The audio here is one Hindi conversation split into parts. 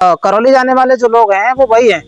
करौली जाने वाले जो लोग हैं वो वही हैं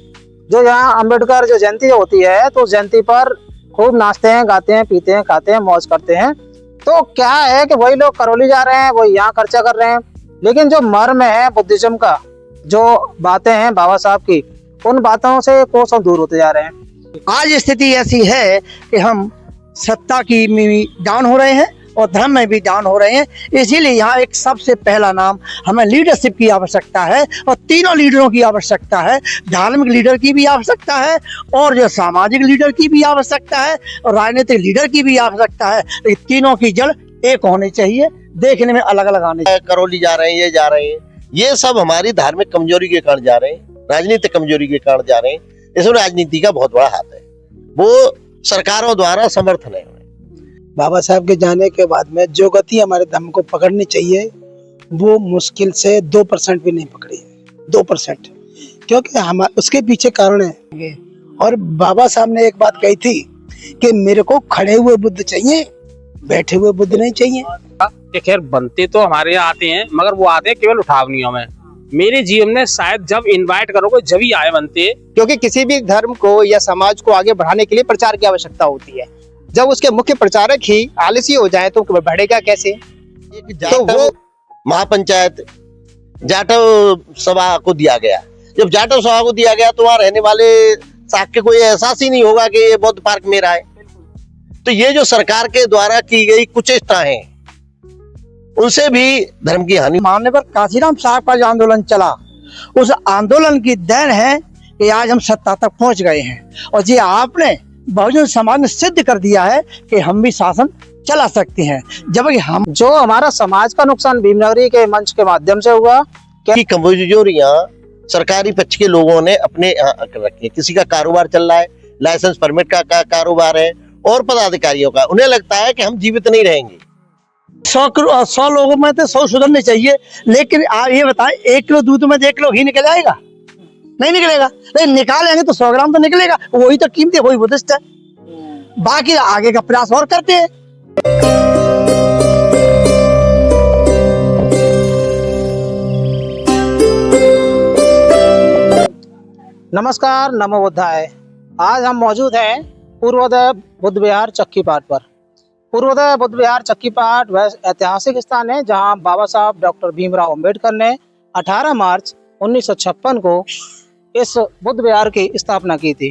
जो यहाँ अम्बेडकर जो जयंती होती है तो उस जयंती पर खूब नाचते हैं, गाते हैं, पीते हैं, खाते हैं, मौज करते हैं। तो क्या है कि वही लोग करौली जा रहे हैं, वही यहाँ खर्चा कर रहे हैं, लेकिन जो मर्म है बुद्धिज्म का, जो बातें हैं बाबा साहब की, उन बातों से कोसों दूर होते जा रहे हैं। आज स्थिति ऐसी है कि हम सत्ता की में भी डाउन हो रहे हैं और धर्म में भी डाउन हो रहे हैं। इसीलिए यहाँ एक सबसे पहला नाम, हमें लीडरशिप की आवश्यकता है और तीनों लीडरों की आवश्यकता है। धार्मिक लीडर की भी आवश्यकता है और जो सामाजिक लीडर की भी आवश्यकता है और राजनीतिक लीडर की भी आवश्यकता है। तो तीनों की जड़ एक होनी चाहिए, देखने में अलग अलग आने चाहिए। करौली जा रहे हैं, ये जा रहे हैं, ये सब हमारी धार्मिक कमजोरी के कारण जा रहे हैं, राजनीतिक कमजोरी के कारण जा रहे हैं। इसमें राजनीति का बहुत बड़ा हाथ है, वो सरकारों द्वारा समर्थन है। बाबा साहब के जाने के बाद में जो गति हमारे धर्म को पकड़नी चाहिए वो मुश्किल से 2% भी नहीं पकड़ी, 2%, क्योंकि हम उसके पीछे कारण है। और बाबा साहब ने एक बात कही थी कि मेरे को खड़े हुए बुद्ध चाहिए, बैठे हुए बुद्ध नहीं चाहिए। खैर बनते तो हमारे यहाँ आते हैं, मगर वो आते हैं केवल उठावनियों में। मेरे जीवन में शायद जब इनवाइट करोगे जब ही आए बनते, क्योंकि किसी भी धर्म को या समाज को आगे बढ़ाने के लिए प्रचार की आवश्यकता होती है। जब उसके मुख्य प्रचारक ही आलसी हो जाए तो बढ़ेगा कैसे? तो वो महापंचायत जाटव सभा को दिया गया, जब जाटव सभा को दिया गया तो वहां रहने वाले शाक्य को ये एहसास ही नहीं होगा कि ये बौद्ध पार्क मेरा है। तो ये जो सरकार के द्वारा की गई कुचेष्टा है, उनसे भी धर्म की हानि। मानने पर काशीराम साहब का जो आंदोलन चला, उस आंदोलन की देन है कि आज हम सत्ता तक पहुंच गए हैं। और जी आपने बहुजन समाज ने सिद्ध कर दिया है कि हम भी शासन चला सकते हैं। जबकि हम जो हमारा समाज का नुकसान भीमनगरी के मंच के माध्यम से हुआ, क्या कमजोरियां सरकारी पक्ष के लोगों ने अपने यहाँ रखी। किसी का कारोबार चल रहा है, लाइसेंस परमिट का कारोबार है, और पदाधिकारियों का, उन्हें लगता है कि हम जीवित नहीं रहेंगे। 100 लोगों में तो 100 सुधरने चाहिए, लेकिन आप ये बताएं 1 किलो दूध में 1 किलो घी निकल जाएगा? नहीं निकलेगा। लेकिन निकालेंगे तो 100 ग्राम तो निकलेगा। वही तो कीमती, वही बुद्धिस्ट है। बाकी आगे का प्रयास और करते हैं। नमस्कार, नमो बुद्धाय। आज हम मौजूद हैं पूर्वोदय बुद्ध विहार चक्कीपाट पर। पूर्वोदय बुद्ध विहार चक्कीपाट वह ऐतिहासिक स्थान है जहां बाबा साहब डॉक्टर भीमराव अंबेडकर ने 18 मार्च 1956 को इस बुद्ध विहार की स्थापना की थी।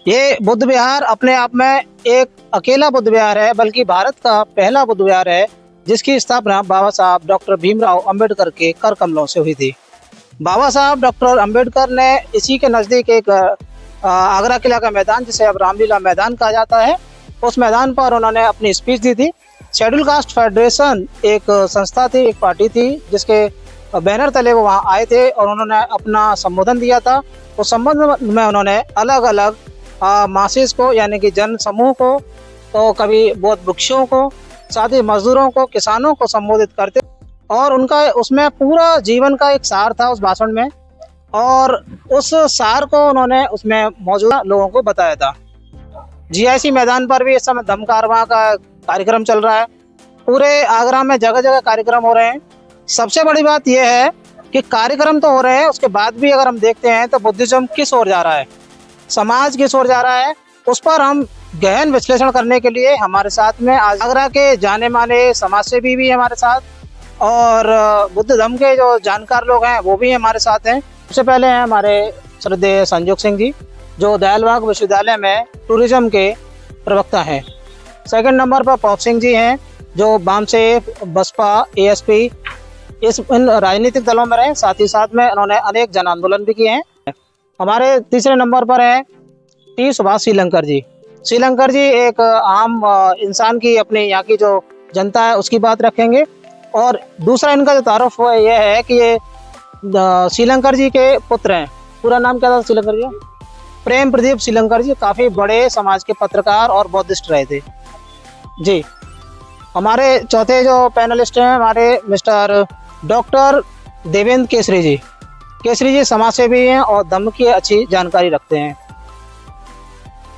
ये बुद्ध विहार अपने आप में एक अकेला बुद्ध विहार है, बल्कि भारत का पहला बुद्ध विहार है जिसकी स्थापना बाबा साहब डॉक्टर भीमराव अंबेडकर के कर कमलों से हुई थी। बाबा साहब डॉक्टर अंबेडकर ने इसी के नज़दीक एक आगरा किला का मैदान, जिसे अब रामलीला मैदान कहा जाता है, उस मैदान पर उन्होंने अपनी स्पीच दी थी। शेड्यूल कास्ट फेडरेशन एक संस्था थी, एक पार्टी थी, जिसके बैनर तले वो वहाँ आए थे और उन्होंने अपना संबोधन दिया था। उस संबोधन में उन्होंने अलग अलग मासेस को, यानी कि जन समूह को, तो कभी बौद्ध भिक्षुओं को, साथ ही मजदूरों को, किसानों को संबोधित करते, और उनका उसमें पूरा जीवन का एक सार था उस भाषण में, और उस सार को उन्होंने उसमें मौजूद लोगों को बताया था। जीआईसी मैदान पर भी इस समय धम्म कारवां का कार्यक्रम चल रहा है। पूरे आगरा में जगह जगह कार्यक्रम हो रहे हैं। सबसे बड़ी बात यह है कि कार्यक्रम तो हो रहे हैं, उसके बाद भी अगर हम देखते हैं तो बुद्धिज्म किस ओर जा रहा है, समाज किस ओर जा रहा है, उस पर हम गहन विश्लेषण करने के लिए हमारे साथ में आगरा के जाने माने समाजसेवी भी हमारे साथ, और बुद्ध धर्म के जो जानकार लोग हैं वो भी हमारे साथ हैं। सबसे पहले हैं हमारे श्रद्धेय संजोग सिंह जी, जो दयालबाग विश्वविद्यालय में टूरिज्म के प्रवक्ता हैं। सेकंड नंबर पर पॉप सिंह जी हैं, जो बामसेफ, बसपा, एएसपी इन राजनीतिक दलों में रहे, साथ ही साथ में उन्होंने अनेक जन आंदोलन भी किए हैं। हमारे तीसरे नंबर पर हैं टी सुभाष श्रीलंकर जी। श्रीलंकर जी एक आम इंसान की, अपने यहाँ की जो जनता है उसकी बात रखेंगे। और दूसरा इनका जो तारुफ है यह है कि ये श्रीलंकर जी के पुत्र हैं। पूरा नाम क्या था श्रीलंकर जी? प्रेम प्रदीप श्रीलंकर जी काफ़ी बड़े समाज के पत्रकार और बौद्धिस्ट रहे थे जी। हमारे चौथे जो पैनलिस्ट हैं हमारे मिस्टर डॉक्टर देवेंद्र केसरी जी। केसरी जी समाजसेवी हैं और धम्म की अच्छी जानकारी रखते हैं।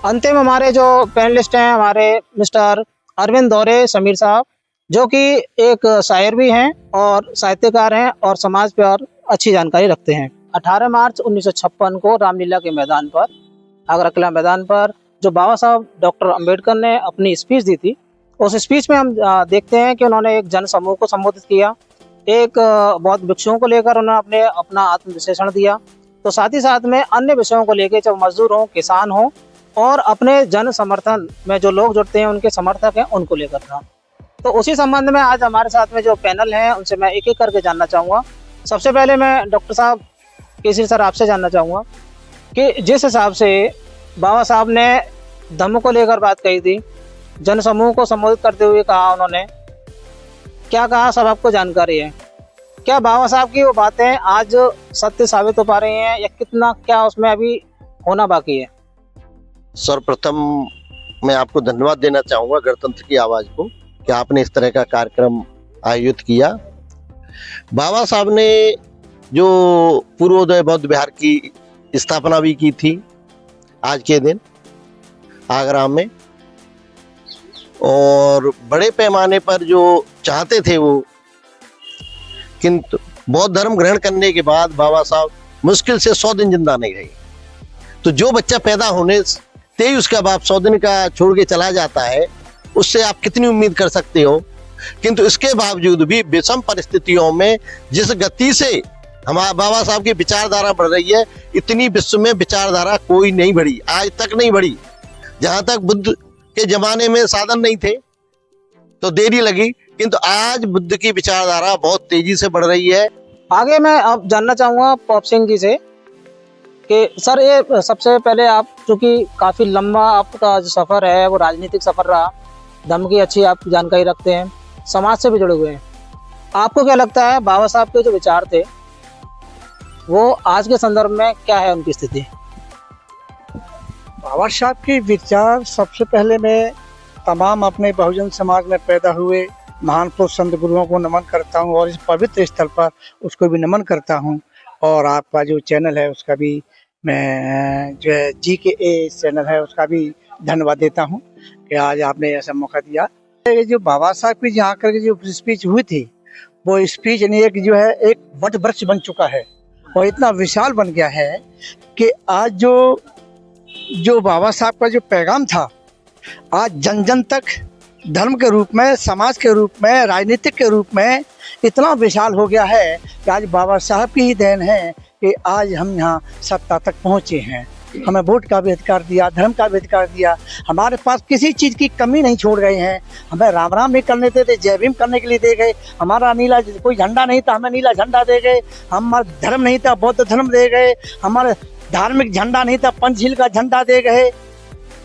अंतिम हमारे जो पैनलिस्ट हैं हमारे मिस्टर अरविंद दौरे समीर साहब, जो कि एक शायर भी हैं और साहित्यकार हैं और समाज पर अच्छी जानकारी रखते हैं। 18 मार्च 1956 को रामलीला के मैदान पर, आगरा किला मैदान पर, जो बाबा साहब डॉक्टर अंबेडकर ने अपनी स्पीच दी थी, उस स्पीच में हम देखते हैं कि उन्होंने एक जन समूह को संबोधित किया, एक बहुत विषयों को लेकर उन्होंने अपना आत्मविश्लेषण दिया, तो साथ ही साथ में अन्य विषयों को लेकर, चाहे मजदूर हों, किसान हों, और अपने जन समर्थन में जो लोग जुड़ते हैं, उनके समर्थक हैं, उनको लेकर था। तो उसी संबंध में आज हमारे साथ में जो पैनल हैं, उनसे मैं एक एक करके जानना चाहूँगा। सबसे पहले मैं डॉक्टर साहब केसरी सर आपसे जानना चाहूँगा कि जिस हिसाब से बाबा साहब ने धम्म को लेकर बात कही थी, जन समूह को संबोधित करते हुए कहा, उन्होंने क्या कहा सब आपको जानकारी है। क्या बाबा साहब की वो बातें आज सत्य साबित हो पा रही हैं, या कितना क्या उसमें अभी होना बाकी है? सर्वप्रथम मैं आपको धन्यवाद देना चाहूंगा गणतंत्र की आवाज को कि आपने इस तरह का कार्यक्रम आयोजित किया। बाबा साहब ने जो पूर्वोदय बौद्ध विहार की स्थापना भी की थी आज के दिन आगरा में, और बड़े पैमाने पर जो चाहते थे वो, किंतु बौद्ध धर्म ग्रहण करने के बाद बाबा साहब मुश्किल से 100 दिन जिंदा नहीं रहे। तो जो बच्चा पैदा होने से ही उसका बाप 100 दिन का छोड़ के चला जाता है, उससे आप कितनी उम्मीद कर सकते हो। किंतु इसके बावजूद भी विषम परिस्थितियों में जिस गति से हमारे बाबा साहब की विचारधारा बढ़ रही है, इतनी विश्व में विचारधारा कोई नहीं बढ़ी, आज तक नहीं बढ़ी। जहां तक बुद्ध के जमाने में साधन नहीं थे तो देरी लगी, किंतु आज बुद्ध की विचारधारा बहुत तेजी से बढ़ रही है। आगे मैं अब जानना चाहूँगा पॉप सिंह जी से कि सर, ये सबसे पहले आप, चूँकि काफ़ी लंबा आपका जो सफ़र है वो राजनीतिक सफ़र रहा, धम्म की अच्छी आप जानकारी रखते हैं, समाज से भी जुड़े हुए हैं, आपको क्या लगता है बाबा साहब के जो विचार थे वो आज के संदर्भ में क्या है उनकी स्थिति? बाबा साहब के विचार, सबसे पहले मैं तमाम अपने बहुजन समाज में पैदा हुए महान पुरुष संत गुरुओं को नमन करता हूं, और इस पवित्र स्थल पर उसको भी नमन करता हूं। और आपका जो चैनल है उसका भी मैं, जो है GKA चैनल है, उसका भी धन्यवाद देता हूं कि आज आपने ऐसा मौका दिया। ये जो बाबा साहब की यहाँ कर जो स्पीच हुई थी, वो स्पीच नहीं, एक जो है एक वट वृक्ष बन चुका है और इतना विशाल बन गया है कि आज जो बाबा साहब का जो पैगाम था, आज जन जन तक धर्म के रूप में, समाज के रूप में, राजनीतिक के रूप में इतना विशाल हो गया है कि आज बाबा साहब की ही देन है कि आज हम यहाँ सत्ता तक पहुँचे हैं। हमें वोट का भी अधिकार दिया, धर्म का भी अधिकार दिया, हमारे पास किसी चीज़ की कमी नहीं छोड़ गए हैं। हमें राम राम भी करने देते थे, जय भीम करने के लिए दे गए, हमारा नीला कोई झंडा नहीं था, हमें नीला झंडा दे गए, हमारा धर्म नहीं था, बौद्ध धर्म दे गए, हमारे धार्मिक झंडा नहीं था, पंचशील का झंडा दे गए,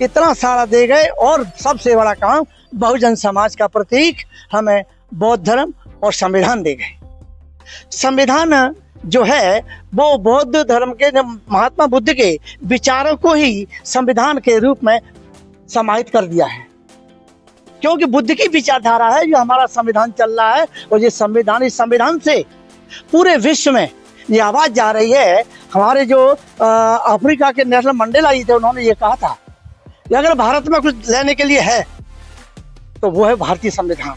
इतना सारा दे गए। और सबसे बड़ा काम, बहुजन समाज का प्रतीक हमें बौद्ध धर्म और संविधान दे गए। संविधान जो है वो बौद्ध धर्म के, महात्मा बुद्ध के विचारों को ही संविधान के रूप में समाहित कर दिया है, क्योंकि बुद्ध की विचारधारा है जो हमारा संविधान चल रहा है। और ये संविधान, इस संविधान से पूरे विश्व में ये आवाज जा रही है। हमारे जो अफ्रीका के नेशनल मंडेला जी थे, उन्होंने ये कहा था कि अगर भारत में कुछ लेने के लिए है तो वो है भारतीय संविधान,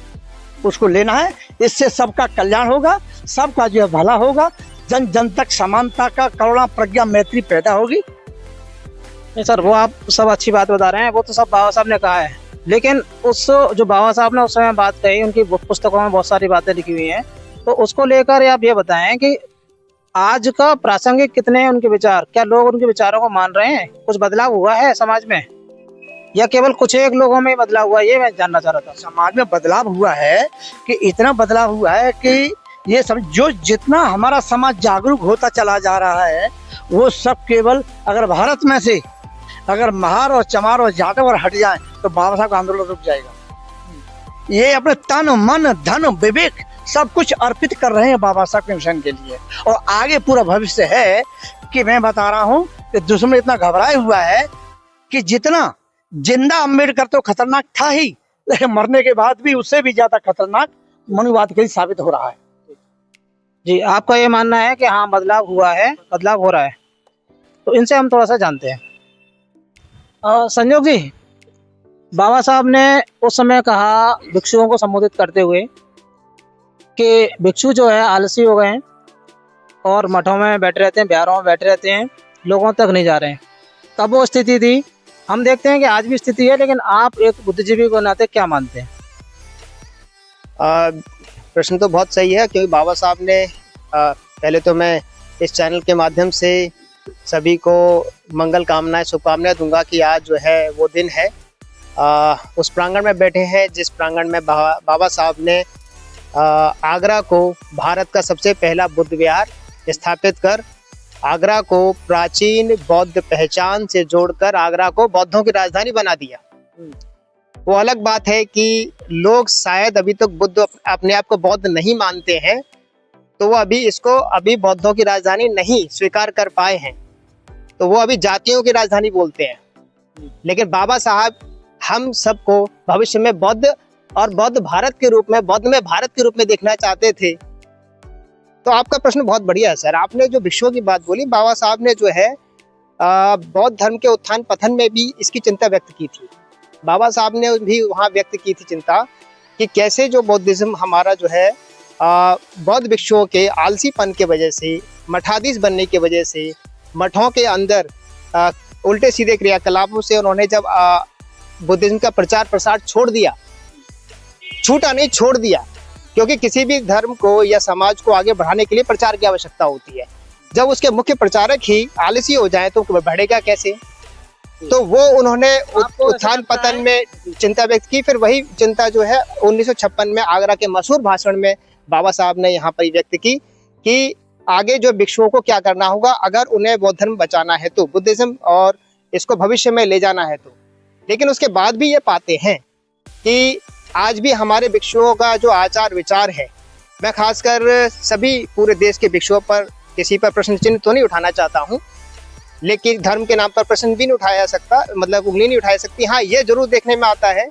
उसको लेना है, इससे सबका कल्याण होगा, सबका जो है भला होगा, जन जन तक समानता का, करुणा, प्रज्ञा, मैत्री पैदा होगी। नहीं सर, वो आप सब अच्छी बात बता रहे हैं, वो तो सब बाबा साहब ने कहा है, लेकिन उस जो बाबा साहब ने उस समय बात कही, उनकी पुस्तकों में बहुत सारी बातें लिखी हुई हैं, तो उसको लेकर आप ये बताएं कि आज का प्रासंगिक कितने हैं उनके विचार, क्या लोग उनके विचारों को मान रहे हैं, कुछ बदलाव हुआ है समाज में, या केवल कुछ एक लोगों में बदलाव हुआ, ये मैं जानना चाह रहा था। समाज में बदलाव हुआ है कि इतना बदलाव हुआ है कि ये सब, जो जितना हमारा समाज जागरूक होता चला जा रहा है, वो सब केवल अगर भारत में से अगर महार और चमार और जाटव और हट जाए तो बाबा साहब का आंदोलन रुक जाएगा। ये अपने तन, मन, धन, विवेक सब कुछ अर्पित कर रहे हैं बाबा साहब के मिशन के लिए, और आगे पूरा भविष्य है कि मैं बता रहा हूँ कि दुश्मन इतना घबराया हुआ है कि जितना जिंदा अम्बेडकर तो खतरनाक था ही, लेकिन मरने के बाद भी उससे भी ज्यादा खतरनाक मनुवाद के लिए साबित हो रहा है। जी, आपका ये मानना है कि हाँ बदलाव हुआ है, बदलाव हो रहा है, तो इनसे हम थोड़ा सा जानते हैं। संजोग जी, बाबा साहब ने उस समय कहा भिक्षुओं को संबोधित करते हुए कि भिक्षु जो है आलसी हो गए हैं, और मठों में बैठे रहते हैं, बिहारों में बैठे रहते हैं, लोगों तक नहीं जा रहे हैं। तब वो स्थिति थी, हम देखते हैं कि आज भी स्थिति है, लेकिन आप एक बुद्धिजीवी को नाते क्या मानते हैं? प्रश्न तो बहुत सही है, क्योंकि बाबा साहब ने पहले तो मैं इस चैनल के माध्यम से सभी को मंगल कामनाएं, शुभकामनाएं दूंगा कि आज जो है वो दिन है। उस प्रांगण में बैठे हैं जिस प्रांगण में बाबा साहब ने आगरा को भारत का सबसे पहला बुद्ध विहार स्थापित कर आगरा को प्राचीन बौद्ध पहचान से जोड़कर आगरा को बौद्धों की राजधानी बना दिया। वो अलग बात है कि लोग शायद अभी तक बुद्ध अपने आप को बौद्ध नहीं मानते हैं, तो वो अभी बौद्धों की राजधानी नहीं स्वीकार कर पाए हैं, तो वो अभी जातियों की राजधानी बोलते हैं। लेकिन बाबा साहब हम सबको भविष्य में बौद्ध और बौद्ध भारत के रूप में, बौद्ध में भारत के रूप में देखना चाहते थे। तो आपका प्रश्न बहुत बढ़िया है सर। आपने जो भिक्षुओं की बात बोली, बाबा साहब ने जो है बौद्ध धर्म के उत्थान पतन में भी इसकी चिंता व्यक्त की थी। बाबा साहब ने भी वहाँ व्यक्त की थी चिंता कि कैसे जो बौद्धिज्म हमारा जो है बौद्ध भिक्षुओं के आलसीपन के वजह से, मठाधीश बनने की वजह से, मठों के अंदर उल्टे सीधे क्रियाकलापों से उन्होंने जब बुद्धिज्म का प्रचार प्रसार छोड़ दिया, छोड़ दिया, क्योंकि किसी भी धर्म को या समाज को आगे बढ़ाने के लिए प्रचार की आवश्यकता होती है। जब उसके मुख्य प्रचारक ही आलसी हो जाए तो बढ़ेगा कैसे? तो वो उन्होंने उत्थान पतन में चिंता व्यक्त की। फिर वही चिंता जो है 1956 में आगरा के मशहूर भाषण में बाबा साहब ने यहाँ पर व्यक्त की कि आगे जो भिक्षुओं को क्या करना होगा अगर उन्हें बौद्ध धर्म बचाना है तो, बुद्धिज्म, और इसको भविष्य में ले जाना है तो। लेकिन उसके बाद भी ये पाते हैं कि आज भी हमारे भिक्षुओं का जो आचार विचार है, मैं खासकर सभी पूरे देश के भिक्षुओं पर किसी पर प्रश्न चिन्ह तो नहीं उठाना चाहता हूँ, लेकिन धर्म के नाम पर प्रश्न भी नहीं उठाया सकता, मतलब उंगली नहीं उठाई सकती। हाँ, ये जरूर देखने में आता है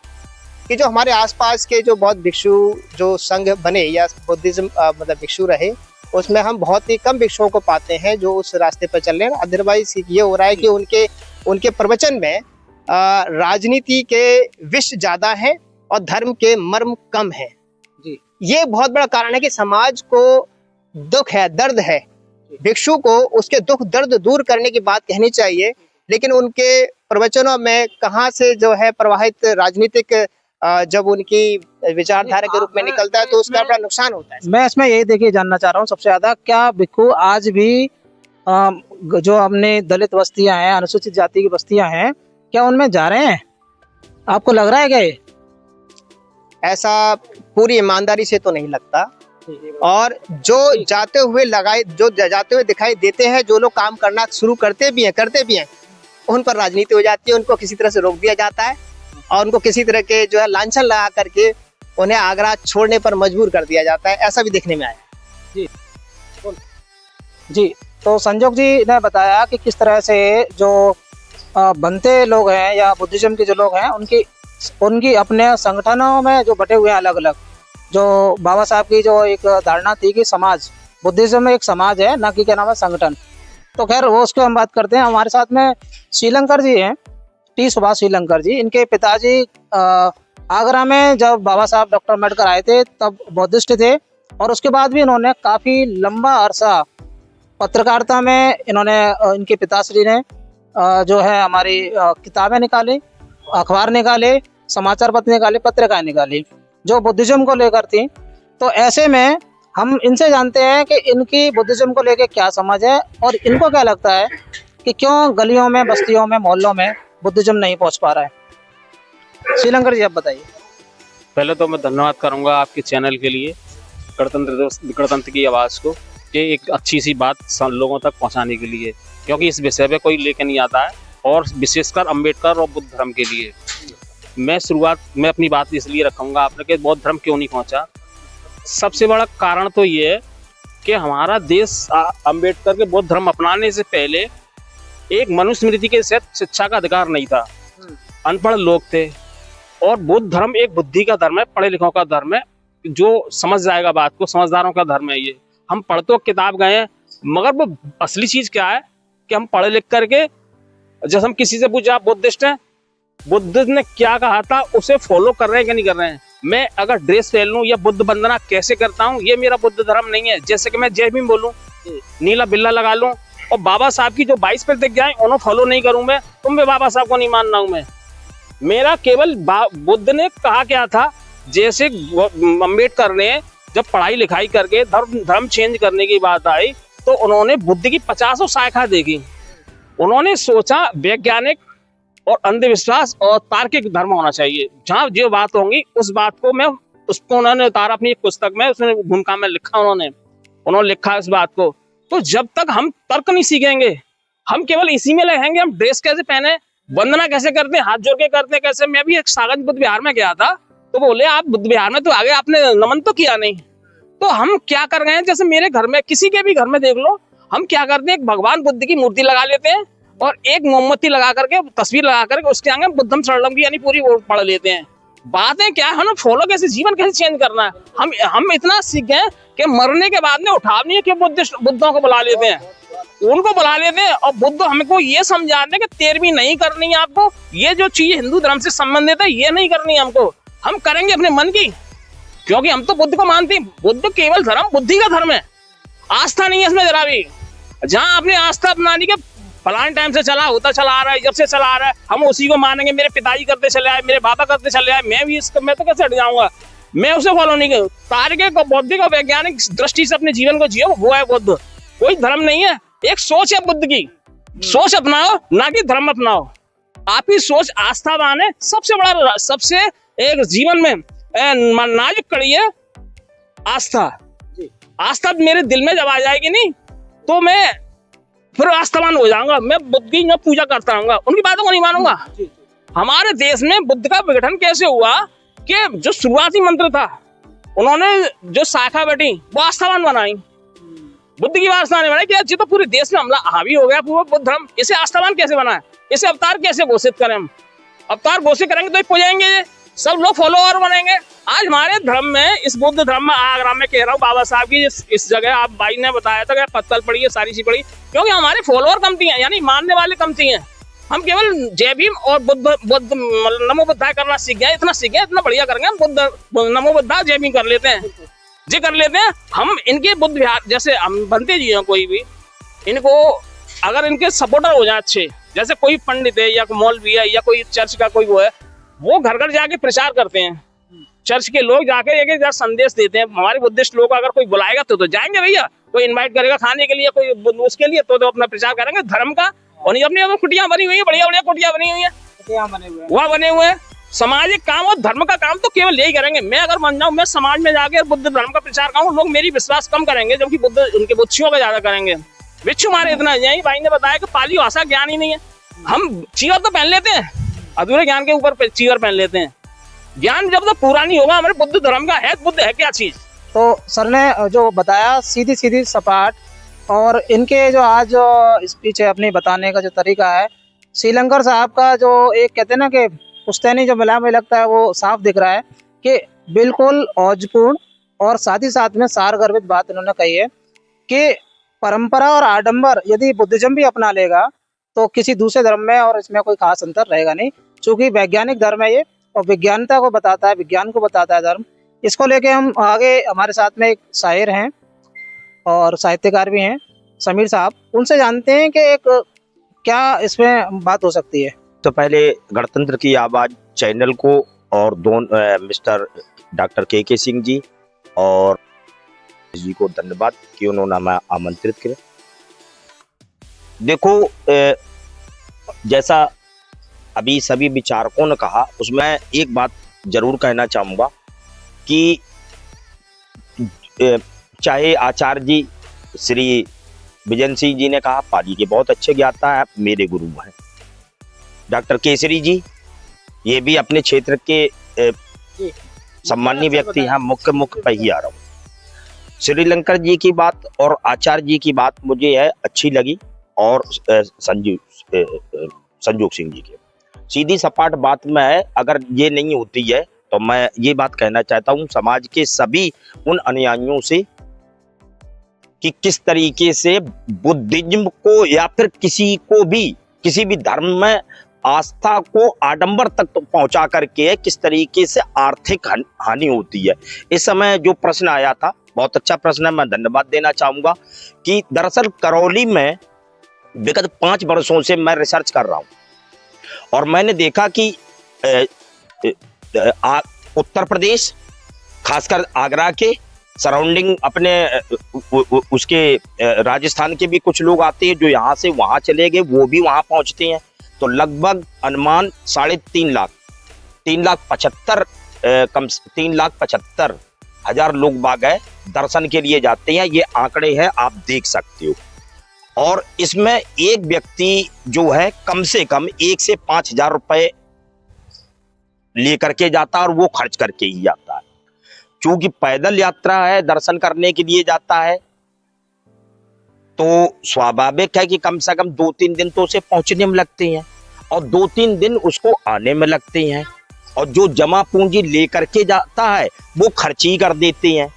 कि जो हमारे आसपास के जो बौद्ध भिक्षु जो संघ बने या बुद्धिज्म मतलब भिक्षु रहे, उसमें हम बहुत ही कम भिक्षुओं को पाते हैं जो उस रास्ते पर चल रहे हैं। अदरवाइज ये हो रहा है कि उनके प्रवचन में राजनीति के विष ज्यादा है और धर्म के मर्म कम है। जी, ये बहुत बड़ा कारण है कि समाज को दुख है, दर्द है। भिक्षु को उसके दुख दर्द दूर करने की बात कहनी चाहिए, लेकिन उनके प्रवचनों में कहाँ से जो है प्रवाहित राजनीतिक जब उनकी विचारधारा के रूप में निकलता है तो उसका बड़ा नुकसान होता है। मैं इसमें यही देखिए जानना चाह रहा हूँ सबसे ज्यादा, क्या भिक्षु आज भी जो हमने दलित बस्तियां हैं, अनुसूचित जाति की बस्तियां हैं, क्या उनमें जा रहे हैं? आपको लग रहा है क्या ये? ऐसा पूरी ईमानदारी से तो नहीं लगता, और जो जाते हुए दिखाई देते हैं, जो लोग काम करना शुरू करते भी हैं, उन पर राजनीति हो जाती है, उनको किसी तरह से रोक दिया जाता है और उनको किसी तरह के जो है लांछन लगा करके उन्हें आगरा छोड़ने पर मजबूर कर दिया जाता है। ऐसा भी देखने में आया। जी, तो संजोग जी ने बताया कि किस तरह से जो बनते लोग हैं या बुद्धिज्म के जो लोग हैं उनकी अपने संगठनों में जो बटे हुए हैं अलग अलग, जो बाबा साहब की जो एक धारणा थी कि समाज, बुद्धिज्म में एक समाज है, ना कि क्या नाम है संगठन। तो खैर वो उसको हम बात करते हैं। हमारे साथ में श्रीलंकर जी हैं, टी सुभाष श्रीलंकर जी। इनके पिताजी आगरा में जब बाबा साहब डॉक्टर अम्बेडकर आए थे तब बौद्धिस्ट थे, और उसके बाद भी इन्होंने काफ़ी लंबा अरसा पत्रकारिता में इनके पिताश्री ने जो है हमारी किताबें निकाली, अखबार निकाले, समाचार पत्र निकाले, पत्रिकाएं निकाली जो बुद्धिज्म को लेकर थी। तो ऐसे में हम इनसे जानते हैं कि इनकी बुद्धिज्म को लेकर क्या समझ है और इनको क्या लगता है कि क्यों गलियों में, बस्तियों में, मोहल्लों में बुद्धिज्म नहीं पहुंच पा रहा है। श्रीलंकर जी आप बताइए। पहले तो मैं धन्यवाद करूंगा आपके चैनल के लिए, गणतंत्र की आवाज़ को, कि एक अच्छी सी बात लोगों तक पहुंचाने के लिए, क्योंकि इस विषय पे कोई लेके नहीं आता है, और विशेषकर अम्बेडकर और बुद्ध धर्म के लिए। मैं अपनी बात इसलिए रखूंगा आपने कि बौद्ध धर्म क्यों नहीं पहुंचा। सबसे बड़ा कारण तो ये है कि हमारा देश अम्बेडकर के बौद्ध धर्म अपनाने से पहले एक मनुस्मृति के साथ शिक्षा का अधिकार नहीं था, अनपढ़ लोग थे, और बुद्ध धर्म एक बुद्धि का धर्म है, पढ़े लिखों का धर्म है, जो समझ जाएगा बात को, समझदारों का धर्म है ये। हम पढ़ तो किताब गए हैं, मगर वो असली चीज क्या है कि हम पढ़े लिख करके, जैसे हम किसी से पूछा आप बुद्धिस्ट हैं, बुद्ध ने क्या कहा था उसे फॉलो कर रहे हैं कि नहीं कर रहे हैं। मैं अगर ड्रेस पहन लूं या बुद्ध वंदना कैसे करता हूं, ये मेरा बुद्ध धर्म नहीं है। जैसे कि मैं जय भीम बोलूं, नीला बिल्ला लगा लूं और बाबा साहब की जो 22 प्रतिज्ञाएं उन्हें फॉलो नहीं करूं मैं, तुम भी बाबा साहब को नहीं मानना हूं मैं। मेरा केवल बुद्ध ने कहा क्या था, जैसे अम्बेडकर ने जब पढ़ाई लिखाई करके धर्म चेंज करने की बात आई तो उन्होंने बुद्ध की 50 शाखा देखी। उन्होंने सोचा वैज्ञानिक और अंधविश्वास और तार्किक धर्म होना चाहिए। जहाँ जो बात होंगी उस बात को मैं उसको उन्होंने उतारा अपनी एक पुस्तक में, उसने भूमिका में लिखा उन्होंने लिखा इस बात को। तो जब तक हम तर्क नहीं सीखेंगे, हम केवल इसी में रहेंगे, हम ड्रेस कैसे पहने, वंदना कैसे करते हैं, हाथ जोड़ के करते हैं कैसे। मैं भी एक सागंज बुद्ध विहार में गया था तो बोले आप बुद्ध विहार में तो आगे आपने नमन तो किया नहीं। तो हम क्या कर रहे हैं, जैसे मेरे घर में किसी के भी घर में देख लो, हम क्या करते हैं, एक भगवान बुद्ध की मूर्ति लगा लेते हैं और एक मोमबत्ती लगा करके तस्वीर लगा करके उसके आगे बुद्धम शरणम की यानी पूरी पढ़ लेते हैं। बातें क्या है, हमें फॉलो कैसे, जीवन कैसे चेंज करना है। हम इतना सीख गए कि मरने के बाद में उठावनी है कि बुद्धों को बुला लेते हैं, उनको बुला लेते हैं और बुद्ध हमको ये समझाते हैं कि 13वीं नहीं करनी है आपको, ये जो चीज हिंदू धर्म से संबंधित है ये नहीं करनी है हमको, हम करेंगे अपने मन की, क्योंकि हम तो बुद्ध को मानते हैं। बुद्ध केवल धर्म बुद्धि का धर्म है, आस्था नहीं है इसमें जरा भी। जहाँ अपनी आस्था अपनाने के फलाने टाइम से चला होता चला आ रहा है, जब से चला आ रहा है हम उसी को मानेंगे। मेरे पिताजी करते चले आए, मेरे बाबा करते चले आए, मैं तो कैसे हट जाऊंगा, मैं उसे फॉलो नहीं करूँ। तार्किक और बौद्धिक और वैज्ञानिक दृष्टि से अपने जीवन को जियो, वो है बुद्ध। कोई धर्म नहीं है, एक सोच है बुद्ध की। सोच अपनाओ, ना कि धर्म अपनाओ। आपकी सोच आस्थावान है, सबसे बड़ा, सबसे एक जीवन में नाजुक कड़ी है आस्था। आस्था मेरे दिल में जब आ जाएगी नहीं तो मैं फिर आस्थावान हो जाऊंगा, मैं बुद्ध की पूजा करता रहूंगा, उनकी बातों को नहीं मानूंगा। हमारे देश में बुद्ध का विघटन कैसे हुआ कि जो शुरुआती मंत्र था उन्होंने जो शाखा बैठी वो आस्थावान बनाई, बुद्ध की आस्था नहीं बनाई कि तो पूरे देश में हमला हावी हो गया पूरा बुद्ध धर्म। इसे आस्थावान कैसे बनाए, इसे अवतार कैसे घोषित करें, हम अवतार घोषित करेंगे तो पूजेंगे, सब लोग फॉलोअर बनेंगे। आज हमारे धर्म में, इस बुद्ध धर्म में, आगरा में कह रहा हूँ, बाबा साहब की इस जगह आप भाई ने बताया था कि पत्तल पड़ी है, सारी चीज पड़ी, क्योंकि हमारे फॉलोअर कमती हैं, यानी मानने वाले कमती हैं। हम केवल जय भीम और बुद्ध नमो बुद्धाय करना सीख गए, इतना सीख गए, इतना बढ़िया करेंगे हम, बुद्ध नमो बुद्धाय जय भीम कर लेते हैं, जी कर लेते हैं हम। इनके बुद्ध विहार जैसे हम बनते जी हैं, कोई भी इनको अगर इनके सपोर्टर हो जाए अच्छे, जैसे कोई पंडित है या कोई मौलवी है या कोई चर्च का कोई वो है, वो घर घर जाके प्रचार करते हैं, चर्च के लोग जाके एक संदेश देते हैं। हमारे बुद्धिस्ट लोग अगर कोई बुलाएगा तो जाएंगे भैया, कोई इनवाइट करेगा खाने के लिए, कोई उसके लिए तो अपना प्रचार करेंगे धर्म का। और नहीं अपनी कुटियां बनी हुई है, बढ़िया बढ़िया कुटियां बनी हुई है, वहाँ बने हुए हैं। सामाजिक काम और धर्म का काम तो केवल यही करेंगे। मैं अगर मान जाऊँ, मैं समाज में जाके बुद्ध धर्म का प्रचार करूँ, लोग मेरी विश्वास कम करेंगे, जबकि बुद्ध उनके बुच्छियों का ज्यादा करेंगे। बिच्छू मारे इतना, यही भाई ने बताया कि पाली भाषा ज्ञान ही नहीं है। हम चीवर तो पहन लेते हैं, अधूरे ज्ञान के ऊपर चीवर पहन लेते हैं। ज्ञान जब तक पूरा नहीं होगा हमारे बुद्ध धर्म का है, बुद्ध है क्या चीज। तो सर ने जो बताया सीधी सीधी सपाट, और इनके जो आज स्पीच है अपनी बताने का जो तरीका है, श्रीलंकर साहब का जो एक कहते हैं ना कि पुश्तैनी जो मिला में लगता है, वो साफ दिख रहा है कि बिल्कुल औजपूर्ण और साथ ही साथ में सारगर्भित बात इन्होंने कही है कि परंपरा और आडंबर यदि बुद्धिज्म भी अपना लेगा तो किसी दूसरे धर्म में और इसमें कोई खास अंतर रहेगा नहीं, क्योंकि वैज्ञानिक धर्म है ये और विज्ञानता को बताता है, विज्ञान को बताता है धर्म। इसको लेके हम आगे, हमारे साथ में एक शायर हैं और साहित्यकार भी हैं, समीर साहब, उनसे जानते हैं कि एक क्या इसमें बात हो सकती है। तो पहले गणतंत्र की आवाज़ चैनल को और मिस्टर डॉक्टर के सिंह जी और जी को धन्यवाद कि उन्होंने हमें आमंत्रित किया। देखो, जैसा अभी सभी विचारकों ने कहा, उसमें एक बात जरूर कहना चाहूँगा कि चाहे आचार्य जी श्री विजन सिंह जी ने कहा, पाली के बहुत अच्छे ज्ञाता है, मेरे गुरु हैं। डॉक्टर केसरी जी, ये भी अपने क्षेत्र के सम्मानीय व्यक्ति हैं, मुख्य पे ही आ रहा हूँ। श्रीलंकर जी की बात और आचार्य जी की बात मुझे है अच्छी लगी, और संजोग सिंह जी की सीधी सपाट बात में है। अगर ये नहीं होती है तो मैं ये बात कहना चाहता हूँ समाज के सभी उन अनुयायियों से कि किस तरीके से बुद्धिज्म को या फिर किसी भी धर्म में आस्था को आडंबर तक तो पहुंचा करके किस तरीके से आर्थिक हानि होती है। इस समय जो प्रश्न आया था बहुत अच्छा प्रश्न है, मैं धन्यवाद देना चाहूंगा कि दरअसल करौली में विगत 5 वर्षों से मैं रिसर्च कर रहा हूं और मैंने देखा कि उत्तर प्रदेश, खासकर आगरा के सराउंडिंग अपने उसके राजस्थान के भी कुछ लोग आते हैं जो यहाँ से वहां चले गए, वो भी वहां पहुंचते हैं। तो लगभग अनुमान 3.5 लाख 3,75,000 लोग बाग है दर्शन के लिए जाते हैं। ये आंकड़े हैं, आप देख सकते हो। और इसमें एक व्यक्ति जो है कम से कम 1 से 5,000 रुपए लेकर के जाता है और वो खर्च करके ही जाता है। क्योंकि पैदल यात्रा है, दर्शन करने के लिए जाता है, तो स्वाभाविक है कि कम से कम 2-3 दिन तो उसे पहुंचने में लगते हैं और 2-3 दिन उसको आने में लगते हैं। और जो जमा पूंजी लेकर के जाता है वो खर्च ही कर देते हैं।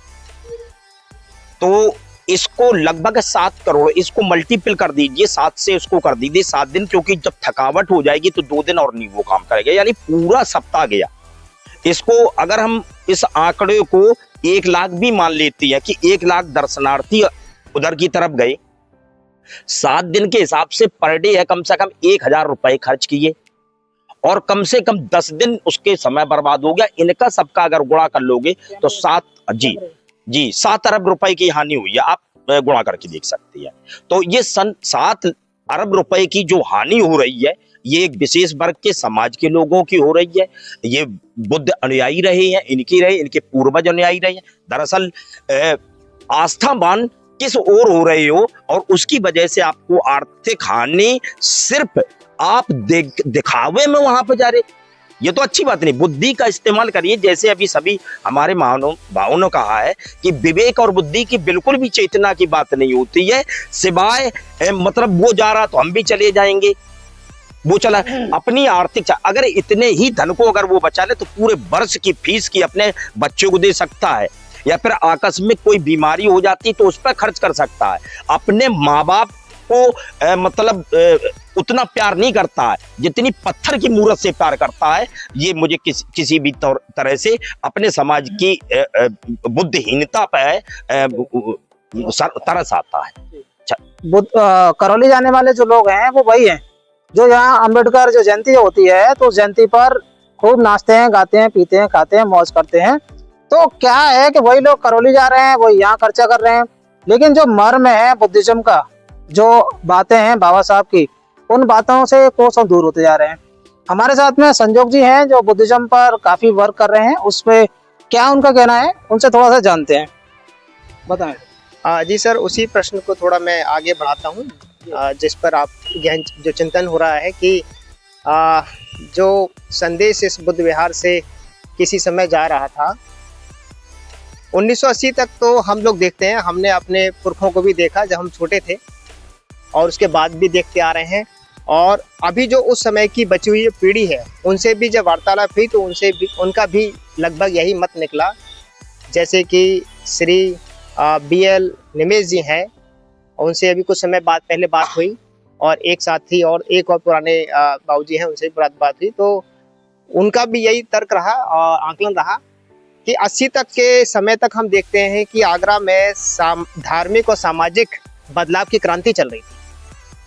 तो इसको लगभग 7 करोड़, इसको मल्टीपल कर दीजिए, 7 से इसको कर दीजिए 7 दिन, क्योंकि जब थकावट हो जाएगी तो 2 दिन और नहीं वो काम करेगा, यानी पूरा सप्ताह गया। इसको अगर हम इस आंकड़े को 1 लाख भी मान लेते हैं कि 1 लाख दर्शनार्थी उधर की तरफ गए, 7 दिन के हिसाब से पर डे है कम से कम 1,000 रुपए खर्च किए और कम से कम 10 दिन उसके समय बर्बाद हो गया। इनका सबका अगर गुणा कर लोगे तो 7 अरब रुपए की हानि हुई है, आप गुणा करके देख सकते हैं। तो ये 7 अरब रुपए की जो हानि हो रही है, ये एक विशेष वर्ग के समाज के लोगों की हो रही है। ये बुद्ध अनुयायी रहे हैं, इनके पूर्वज अनुयायी रहे हैं। दरअसल आस्थावान किस ओर हो रहे हो और उसकी वजह से आपको आर्थिक हानि सिर्फ आप दिखावे में वहां पर जा रहे, ये तो अच्छी बात नहीं। बुद्धि का इस्तेमाल करिए, जैसे अभी सभी हमारे महानुभावों ने कहा है कि विवेक और बुद्धि की बिल्कुल भी चेतना की बात नहीं होती है, सिवाय मतलब वो जा रहा तो हम भी चले जाएंगे, वो चला अपनी आर्थिक, अगर इतने ही धन को अगर वो बचा ले तो पूरे वर्ष की फीस की अपने बच्चों को दे सकता है, या फिर आकस्मिक कोई बीमारी हो जाती तो उस पर खर्च कर सकता है। अपने माँ बाप को मतलब उतना प्यार नहीं करता है जितनी पत्थर की मूरत से प्यार करता है। ये मुझे किसी भी तरह से अपने समाज की बुद्धिहीनता पे तरस आता है। करौली जाने वाले जो लोग हैं वो वही हैं जो यहाँ अम्बेडकर जो जयंती होती है तो जयंती पर खूब नाचते हैं, गाते हैं, पीते हैं, खाते हैं, मौज करते हैं। तो क्या है कि वही लोग करौली जा रहे हैं, वही यहाँ खर्चा कर रहे हैं, लेकिन जो मर्म है बुद्धिज्म का, जो बातें हैं बाबा साहब की, उन बातों से कोसों दूर होते जा रहे हैं। हमारे साथ में संजोग जी हैं जो बुद्धिज्म पर काफी वर्क कर रहे हैं, उस पे क्या उनका कहना है, उनसे थोड़ा सा जानते हैं, बताएं। जी सर, उसी प्रश्न को थोड़ा मैं आगे बढ़ाता हूँ जिस पर आप गहन जो चिंतन हो रहा है कि जो संदेश इस बुद्ध विहार से किसी समय जा रहा था 1980 तक, तो हम लोग देखते हैं, हमने अपने पुरखों को भी देखा जब हम छोटे थे और उसके बाद भी देखते आ रहे हैं। और अभी जो उस समय की बची हुई पीढ़ी है उनसे भी जब वार्तालाप हुई तो उनका भी लगभग यही मत निकला। जैसे कि श्री BL निमेश जी हैं, उनसे अभी कुछ समय बाद पहले बात हुई और एक साथी और एक और पुराने बाबूजी हैं, उनसे भी बात हुई, तो उनका भी यही तर्क रहा और आंकलन रहा कि 80 तक के समय तक हम देखते हैं कि आगरा में धार्मिक और सामाजिक बदलाव की क्रांति चल रही थी।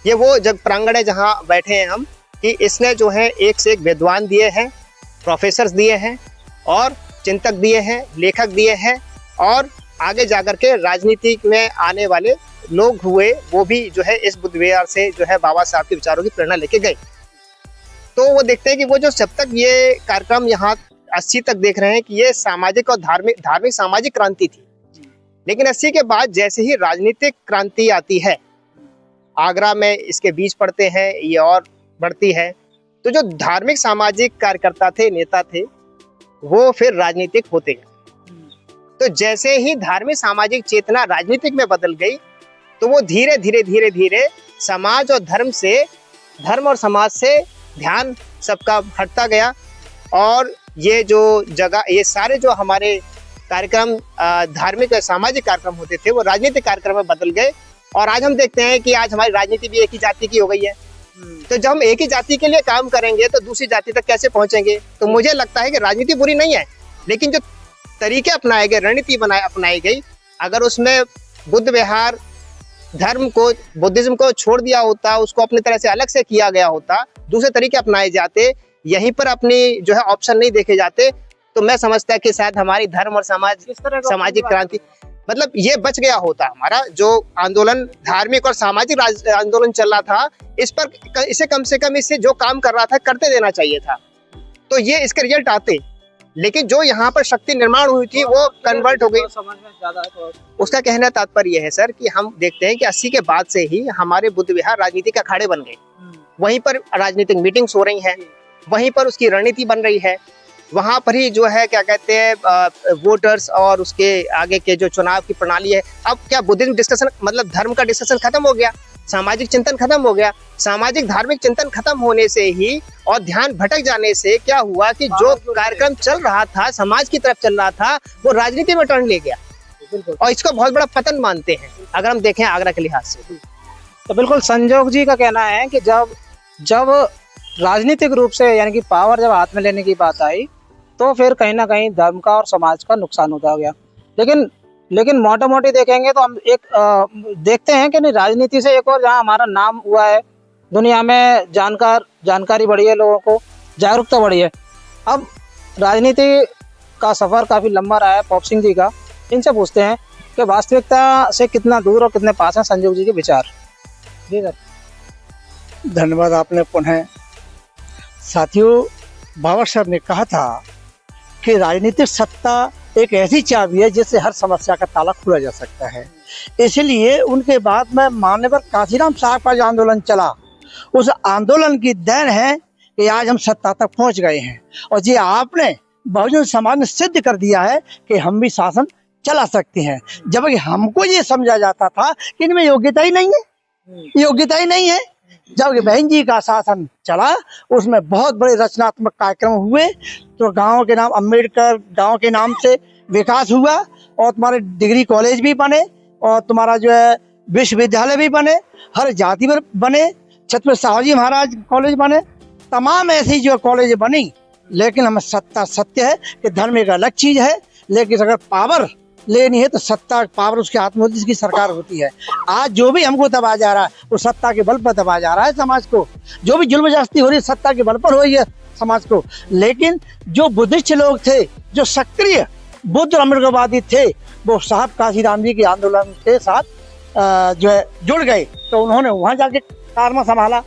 ये वो जब प्रांगण है जहाँ बैठे हैं हम, कि इसने जो है एक से एक विद्वान दिए हैं, प्रोफेसर्स दिए हैं और चिंतक दिए हैं, लेखक दिए हैं, और आगे जाकर के राजनीति में आने वाले लोग हुए, वो भी जो है इस बुद्ध विहार से जो है बाबा साहब के विचारों की प्रेरणा लेके गए। तो वो देखते हैं कि वो जो जब तक ये कार्यक्रम यहाँ 80 तक देख रहे हैं कि ये सामाजिक और धार्मिक सामाजिक क्रांति थी, लेकिन 80 के बाद जैसे ही राजनीतिक क्रांति आती है, आगरा में इसके बीज पड़ते हैं, ये और बढ़ती है, तो जो धार्मिक सामाजिक कार्यकर्ता थे, नेता थे, वो फिर राजनीतिक होते गए। तो जैसे ही धार्मिक सामाजिक चेतना राजनीतिक में बदल गई, तो वो धीरे धीरे समाज और धर्म और समाज से ध्यान सबका हटता गया और ये जो जगह, ये सारे जो हमारे कार्यक्रम धार्मिक और सामाजिक कार्यक्रम होते थे वो राजनीतिक कार्यक्रम में बदल गए। और आज हम देखते हैं कि आज हमारी राजनीति भी एक ही जाति की हो गई है। तो जब हम एक ही जाति के लिए काम करेंगे तो दूसरी जाति तक कैसे पहुंचेंगे? तो मुझे लगता है कि राजनीति बुरी नहीं है, लेकिन जो तरीके अपनाए गए, रणनीति अपनाई गई, अगर उसमें बुद्ध विहार धर्म को, बुद्धिज्म को छोड़ दिया होता, उसको अपनी तरह से अलग से किया गया होता, दूसरे तरीके अपनाए जाते, यहीं पर अपनी जो है ऑप्शन नहीं देखे जाते, तो मैं समझता कि शायद हमारी धर्म और सामाजिक क्रांति मतलब ये बच गया होता। हमारा जो आंदोलन धार्मिक और सामाजिक आंदोलन चल रहा था, इस पर इसे कम से कम इससे जो काम कर रहा था करते देना चाहिए था, तो ये इसके रिजल्ट आते। लेकिन जो यहाँ पर शक्ति निर्माण हुई थी वो कन्वर्ट हो गई। उसका कहना तात्पर्य है सर कि हम देखते हैं कि 80 के बाद से ही हमारे बुद्ध विहार राजनीति के अखाड़े बन गए। वहीं पर राजनीतिक मीटिंग्स हो रही हैं, वहीं पर उसकी रणनीति बन रही है, वहां पर ही जो है क्या कहते हैं वोटर्स और उसके आगे के जो चुनाव की प्रणाली है। अब क्या बुद्धिज्म डिस्कशन मतलब धर्म का डिस्कशन खत्म हो गया, सामाजिक चिंतन खत्म हो गया। सामाजिक धार्मिक चिंतन खत्म होने से ही और ध्यान भटक जाने से क्या हुआ कि जो कार्यक्रम चल रहा था, समाज की तरफ चल रहा था, वो राजनीति में टर्न ले गया, और इसको बहुत बड़ा पतन मानते हैं अगर हम देखें आगरा के लिहाज से। तो बिल्कुल संजोग जी का कहना है कि जब राजनीतिक रूप से यानी कि पावर जब हाथ में लेने की बात आई, तो फिर कहीं ना कहीं धर्म का और समाज का नुकसान होता गया। लेकिन मोटा मोटी देखेंगे तो हम देखते हैं कि नहीं, राजनीति से एक और जहाँ हमारा नाम हुआ है, दुनिया में जानकारी बढ़ी है, लोगों को जागरूकता बढ़ी है। अब राजनीति का सफ़र काफ़ी लंबा रहा है पॉप सिंह जी का। इनसे पूछते हैं कि वास्तविकता से कितना दूर और कितने पास हैं संजोग जी के विचार। जी सर। धन्यवाद आपने पुनः। साथियों, बाबा साहब ने कहा था कि राजनीतिक सत्ता एक ऐसी चाबी है जिससे हर समस्या का ताला खोला जा सकता है। इसलिए उनके बाद में मान्यवर काशीराम साहब का जो आंदोलन चला, उस आंदोलन की देन है कि आज हम सत्ता तक पहुंच गए हैं। और ये आपने बहुजन समाज ने सिद्ध कर दिया है कि हम भी शासन चला सकते हैं, जबकि हमको ये समझा जाता था कि इनमें योग्यता ही नहीं है। जबकि बहन जी का शासन चला, उसमें बहुत बड़े रचनात्मक कार्यक्रम हुए, तो गांव के नाम अम्बेडकर गांव के नाम से विकास हुआ, और तुम्हारे डिग्री कॉलेज भी बने, और तुम्हारा जो है विश्वविद्यालय भी बने, हर जाति पर बने, छत्रपति शिवाजी महाराज कॉलेज बने, तमाम ऐसी जो कॉलेज बनी। लेकिन हमें सत्ता सत्य है कि धर्म एक अलग चीज है, लेकिन अगर पावर लेनी है तो सत्ता पावर उसके हाथ में होती है, जिसकी सरकार होती है। आज जो भी हमको दबाया जा रहा है वो सत्ता के बल पर दबाया जा रहा है समाज को। जो भी जुल्म ज्यादती हो रही है सत्ता के बल पर हो रही है समाज को। लेकिन जो बुद्धिस्ट लोग थे, जो सक्रिय बुद्ध अमृतवादी थे, वो साहब काशीराम जी के आंदोलन के साथ जो है जुड़ गए, तो उन्होंने वहां जाके कारनामा संभाला।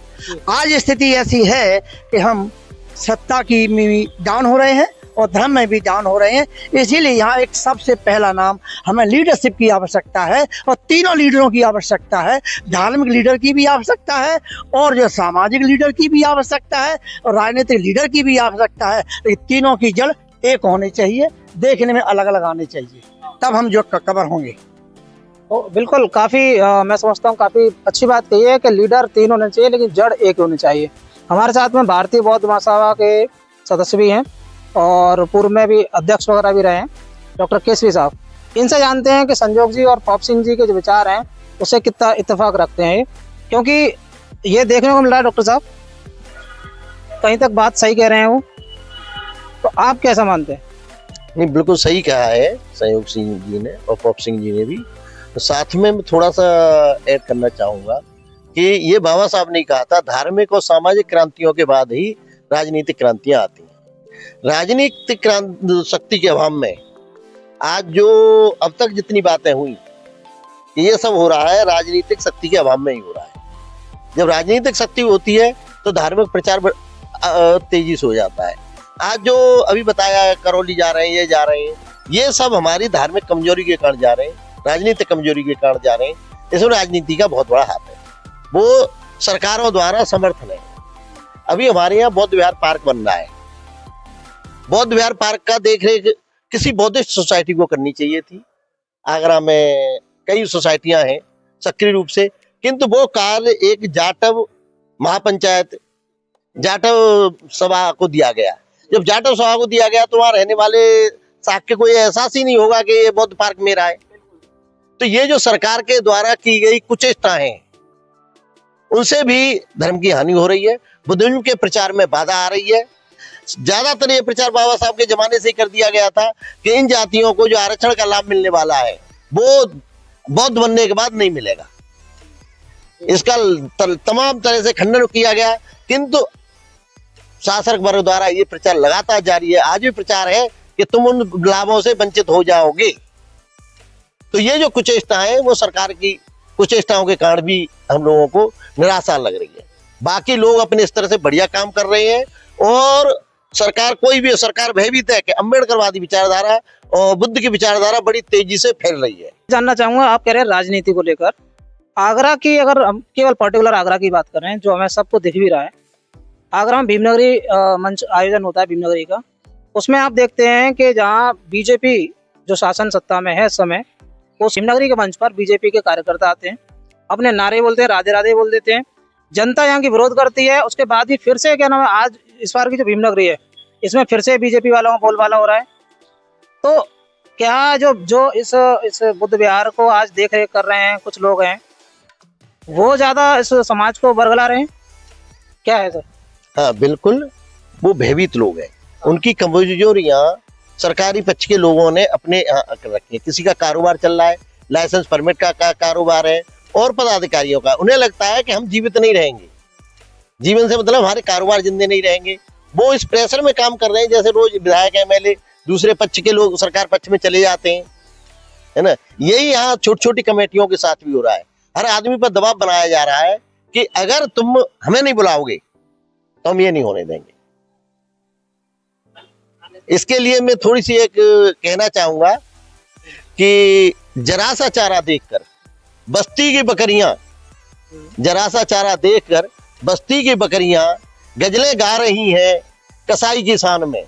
आज स्थिति ऐसी है कि हम सत्ता की में डाउन हो रहे हैं और धर्म में भी डाउन हो रहे हैं। इसीलिए यहाँ एक सबसे पहला नाम, हमें लीडरशिप की आवश्यकता है, और तीनों लीडरों की आवश्यकता है। धार्मिक लीडर की भी आवश्यकता है, और जो सामाजिक लीडर की भी आवश्यकता है, और राजनीतिक लीडर की भी आवश्यकता है। लेकिन तीनों की जड़ एक होनी चाहिए, देखने में अलग अलग आने चाहिए, तब हम जो कवर होंगे। तो बिल्कुल काफ़ी मैं समझता हूँ काफ़ी अच्छी बात कही है कि लीडर तीन होने चाहिए, लेकिन जड़ एक होनी चाहिए। हमारे साथ में भारतीय बौद्ध महासभा के सदस्य भी हैं, और पूर्व में भी अध्यक्ष वगैरह भी रहे हैं, डॉक्टर केसरी साहब। इनसे जानते हैं कि संजोग जी और पॉप सिंह जी के जो विचार हैं उससे कितना इत्तेफाक रखते हैं, क्योंकि ये देखने को मिल रहा है डॉक्टर साहब कहीं तक बात सही कह रहे हैं वो, तो आप कैसा मानते हैं? नहीं, बिल्कुल सही कहा है संयोग सिंह जी ने और पॉप सिंह जी ने भी। तो साथ में मैं थोड़ा सा ऐड करना चाहूंगा कि ये बाबा साहब ने कहा था, धार्मिक और सामाजिक क्रांतियों के बाद ही राजनीतिक क्रांतियां आती हैं। राजनीतिक शक्ति के अभाव में आज जो अब तक जितनी बातें हुई, ये सब हो रहा है राजनीतिक शक्ति के अभाव में ही हो रहा है। जब राजनीतिक शक्ति होती है तो धार्मिक प्रचार तेजी से हो जाता है। आज जो अभी बताया करौली जा रहे हैं, ये जा रहे हैं, ये सब हमारी धार्मिक कमजोरी के कारण जा रहे हैं, राजनीतिक कमजोरी के कारण जा रहे हैं। इसमें राजनीति का बहुत बड़ा हाथ है, वो सरकारों द्वारा समर्थन है। अभी हमारे यहाँ बौद्ध विहार पार्क बन रहा है। बौद्ध विहार पार्क का देखरेख किसी बौद्धिस्ट सोसाइटी को करनी चाहिए थी। आगरा में कई सोसाइटियां हैं सक्रिय रूप से, किंतु वो कार्य एक जाटव महापंचायत जाटव सभा को दिया गया। जब जाटव सभा को दिया गया तो वहां रहने वाले शाक्य को ये एहसास ही नहीं होगा कि ये बौद्ध पार्क मेरा है। तो ये जो सरकार के द्वारा की गई कुचेष्टा है, उनसे भी धर्म की हानि हो रही है, बुद्धिज्म के प्रचार में बाधा आ रही है। ज्यादातर ये प्रचार बाबा साहब के जमाने से ही कर दिया गया था कि इन जातियों को जो आरक्षण का लाभ मिलने वाला है वो बौद्ध बनने के बाद नहीं मिलेगा। इसका तमाम तरह से खंडन किया गया, किंतु शासक वर्ग द्वारा ये प्रचार लगातार जारी है। आज भी प्रचार है कि तुम उन लाभों से वंचित हो जाओगे। तो ये जो कुचेष्टा है वो सरकार की कुचेष्टाओं के कारण भी हम लोगों को निराशा लग रही है। बाकी लोग अपने स्तर से बढ़िया काम कर रहे हैं और सरकार कोई भी सरकार भयभीत है कि अम्बेडकरवादी विचारधारा और बुद्ध की विचारधारा बड़ी तेजी से फैल रही है। जानना चाहूंगा, आप कह रहे हैं राजनीति को लेकर आगरा की, अगर हम केवल पर्टिकुलर आगरा की बात करें जो हमें सबको दिख भी रहा है, आगरा में भीमनगरी मंच आयोजन होता है भीमनगरी का, उसमें आप देखते हैं कि जहां बीजेपी जो शासन सत्ता में है इस समय, वो भीमनगरी के मंच पर बीजेपी के कार्यकर्ता आते हैं, अपने नारे बोलते हैं, राधे राधे बोल देते हैं, जनता यहाँ की विरोध करती है। उसके बाद भी फिर से क्या नाम है, आज इस बार की जो भीमनगरी है इसमें फिर से बीजेपी वालों का बोलबाला हो रहा है। तो क्या जो इस बुद्ध विहार को आज देख रेख कर रहे हैं कुछ लोग हैं, वो ज्यादा इस समाज को बरगला रहे हैं, क्या है सर? हाँ बिल्कुल, वो भयभीत लोग हैं। उनकी कमजोरियां सरकारी पक्ष के लोगों ने अपने यहाँ रखी है। किसी का कारोबार चल रहा है, लाइसेंस परमिट का कारोबार है, और पदाधिकारियों का, उन्हें लगता है कि हम जीवित नहीं रहेंगे, जीवन से मतलब हमारे कारोबार जिंदे नहीं रहेंगे। वो इस प्रेशर में काम कर रहे हैं जैसे रोज विधायक एमएलए दूसरे पक्ष के लोग सरकार पक्ष में चले जाते हैं, है ना। यही यहाँ छोटी छोटी कमेटियों के साथ भी हो रहा है। हर आदमी पर दबाव बनाया जा रहा है कि अगर तुम हमें नहीं बुलाओगे तो हम ये नहीं होने देंगे। इसके लिए मैं थोड़ी सी एक कहना चाहूंगा कि जरा सा चारा देखकर बस्ती की बकरियां, जरा सा चारा देखकर बस्ती की बकरियां गजलें गा रही हैं कसाई की शान में।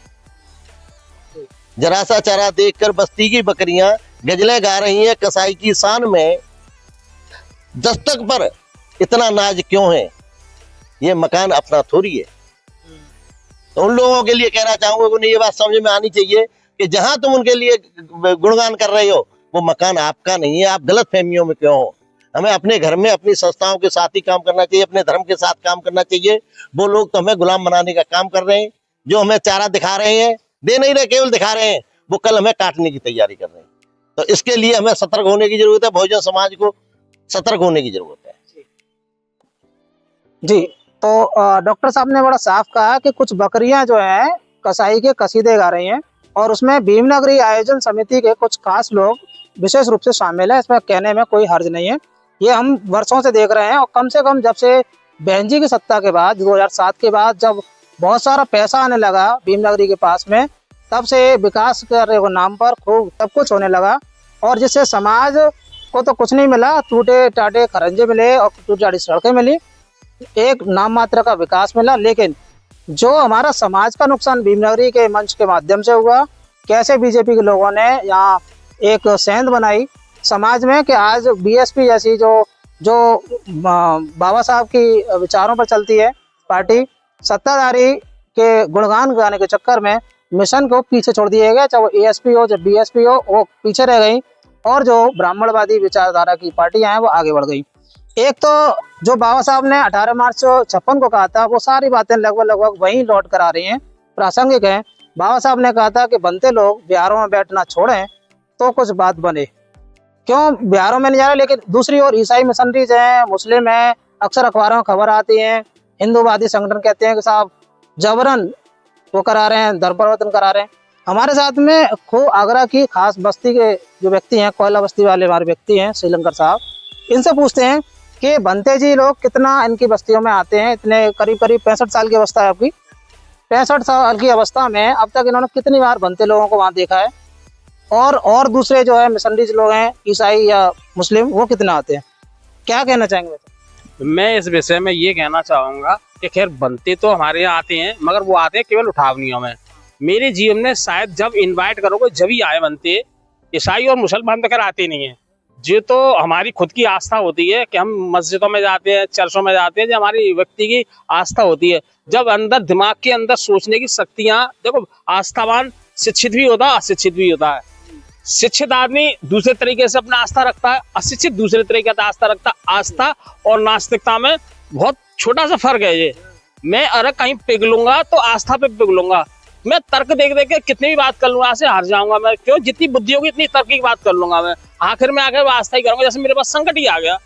जरा सा चारा देखकर बस्ती की बकरियां गजलें गा रही हैं कसाई की शान में। दस्तक पर इतना नाज क्यों है, ये मकान अपना थोड़ी है। तो उन लोगों के लिए कहना चाहूंगा कि उन्हें ये बात समझ में आनी चाहिए कि जहां तुम उनके लिए गुणगान कर रहे हो वो मकान आपका नहीं है। आप गलत फहमियों में क्यों हो। हमें अपने घर में अपनी संस्थाओं के साथ ही काम करना चाहिए, अपने धर्म के साथ काम करना चाहिए। वो लोग तो हमें गुलाम बनाने का काम कर रहे हैं, जो हमें चारा दिखा रहे हैं, दे नहीं रहे, केवल दिखा रहे हैं, वो कल हमें काटने की तैयारी कर रहे हैं। तो इसके लिए हमें सतर्क होने की जरूरत है, बहुजन समाज को सतर्क होने की जरूरत है। जी, तो डॉक्टर साहब ने बड़ा साफ कहा कि कुछ बकरियां जो हैं कसाई के कसीदे गा रही हैं, और उसमें भीमनगरी आयोजन समिति के कुछ खास लोग विशेष रूप से शामिल है। इसमें कहने में कोई हर्ज नहीं है, ये हम वर्षों से देख रहे हैं। और कम से कम जब से बहन जी की सत्ता के बाद 2007 के बाद जब बहुत सारा पैसा आने लगा भीमनगरी के पास में, तब से विकास के नाम पर खूब सब कुछ होने लगा, और जिससे समाज को तो कुछ नहीं मिला, टूटे टाटे खरंजे मिले और टूटी टाटी सड़कें मिली, एक नाम मात्र का विकास मिला। लेकिन जो हमारा समाज का नुकसान भीमनगरी के मंच के माध्यम से हुआ, कैसे बीजेपी के लोगों ने यहाँ एक सेंध बनाई समाज में कि आज बीएसपी जैसी जो बाबा साहब की विचारों पर चलती है पार्टी, सत्ताधारी के गुणगान गाने के चक्कर में मिशन को पीछे छोड़ दिया गया। चाहे वो एएसपी हो, चाहे बीएसपी हो, वो पीछे रह गई, और जो ब्राह्मणवादी विचारधारा की पार्टियां हैं वो आगे बढ़ गई। एक तो जो बाबा साहब ने 18 मार्च 56 को कहा था, वो सारी बातें लगभग वहीं लौट कर आ रही हैं, प्रासंगिक हैं। बाबा साहब ने कहा था कि बनते लोग बिहारों में बैठना छोड़ें तो कुछ बात बने। क्यों बिहारों में नहीं जा रहे, लेकिन दूसरी ओर ईसाई मिशनरीज हैं, मुस्लिम हैं, अक्सर अखबारों में खबर आती हैं, हिंदूवादी संगठन कहते हैं कि साहब जबरन वो करा रहे हैं, धर्म परिवर्तन करा रहे हैं। हमारे साथ में खो आगरा की खास बस्ती के जो व्यक्ति हैं, कोयला बस्ती वाले हमारे व्यक्ति हैं श्रीलंकर साहब, इनसे पूछते हैं कि बनते जी लोग कितना इनकी बस्तियों में आते हैं। इतने करीब 65 साल की अवस्था है आपकी, 65 साल की अवस्था में अब तक इन्होंने कितनी बार बनते लोगों को वहाँ देखा है, और दूसरे जो है मिशनरीज लोग हैं ईसाई या मुस्लिम, वो कितना आते हैं, क्या कहना चाहेंगे? मैं इस विषय में ये कहना चाहूँगा कि खैर बनते तो हमारे यहाँ आते हैं, मगर वो आते हैं केवल उठावनियों में। मेरे जीवन में शायद जब इनवाइट करोगे जब ही आए बनते, ईसाई और मुसलमान तो खैर आते नहीं है। ये तो हमारी खुद की आस्था होती है कि हम मस्जिदों में जाते हैं, चर्चों में जाते हैं, जो हमारी व्यक्ति की आस्था होती है। जब अंदर दिमाग के अंदर सोचने की शक्तियाँ, देखो आस्थावान शिक्षित भी होता है, अशिक्षित भी होता है। शिक्षित आदमी दूसरे तरीके से अपना आस्था रखता है, अशिक्षित दूसरे तरीके से आस्था रखता है। आस्था और नास्तिकता में बहुत छोटा सा फर्क है। ये मैं अगर कहीं पिघलूंगा तो आस्था पे पिघलूंगा, मैं तर्क देख देख के कितनी भी बात कर लूंगा, यहाँ से हार जाऊंगा मैं। क्यों? जितनी बुद्धि होगी इतनी तर्क की बात कर लूंगा मैं। आखिर में आकर आस्था ही करूंगा। जैसे मेरे पास संकट ही आ गया,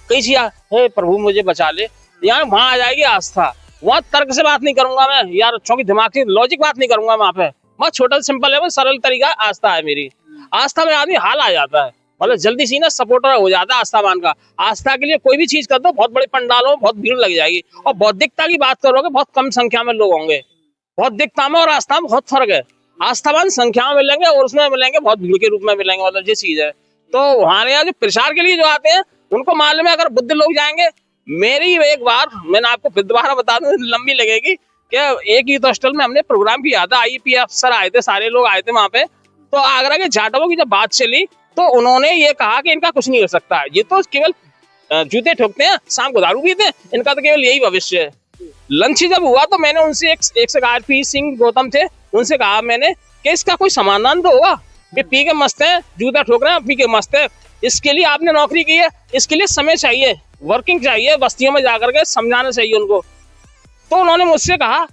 कहीं चीज हे प्रभु मुझे बचा ले, यहाँ वहां आ जाएगी आस्था। वहां तर्क से बात नहीं करूंगा मैं यार, क्योंकि दिमाग से लॉजिक बात नहीं करूंगा वहां पे। बहुत छोटा सिंपल है, वो सरल तरीका आस्था है मेरी। आस्था में आदमी हाल आ जाता है, मतलब जल्दी सी ना सपोर्टर हो जाता है आस्थावान का। आस्था के लिए कोई भी चीज कर दो, बहुत बड़े पंडालों में बहुत भीड़ लग जाएगी। और बौद्धिकता की बात करोगे, बहुत कम संख्या में लोग होंगे। बौद्धिकता में और आस्था में बहुत फर्क है। आस्थावान संख्या में मिलेंगे और उसमें मिलेंगे बहुत भीड़ के रूप में मिलेंगे, मतलब ये चीज है। तो हमारे यहाँ जो प्रचार के लिए जो आते हैं उनको मालूम है अगर बुद्ध लोग जाएंगे। मेरी एक बार मैंने आपको दोबारा बता दूं, लंबी लगेगी, कि एक यूथ हॉस्टल में हमने प्रोग्राम किया था। IEP अफसर आए थे, सारे लोग आए थे वहां पे। तो आगरा के जाटवों की जब बात चली तो उन्होंने ये कहा कि इनका कुछ नहीं हो सकता है, ये तो केवल जूते ठोकते हैं, शाम को दारू पीते हैं, इनका तो केवल यही भविष्य है। लंच जब हुआ तो मैंने उनसे एक से RP सिंह गौतम थे, उनसे कहा मैंने कि इसका कोई समाधान तो होगा। ये पी के मस्त है, जूता ठोक रहे हैं, पी के मस्त है। इसके लिए आपने नौकरी की है, इसके लिए समय चाहिए, वर्किंग चाहिए, बस्तियों में जाकर के समझाना चाहिए उनको। तो उन्होंने मुझसे कहा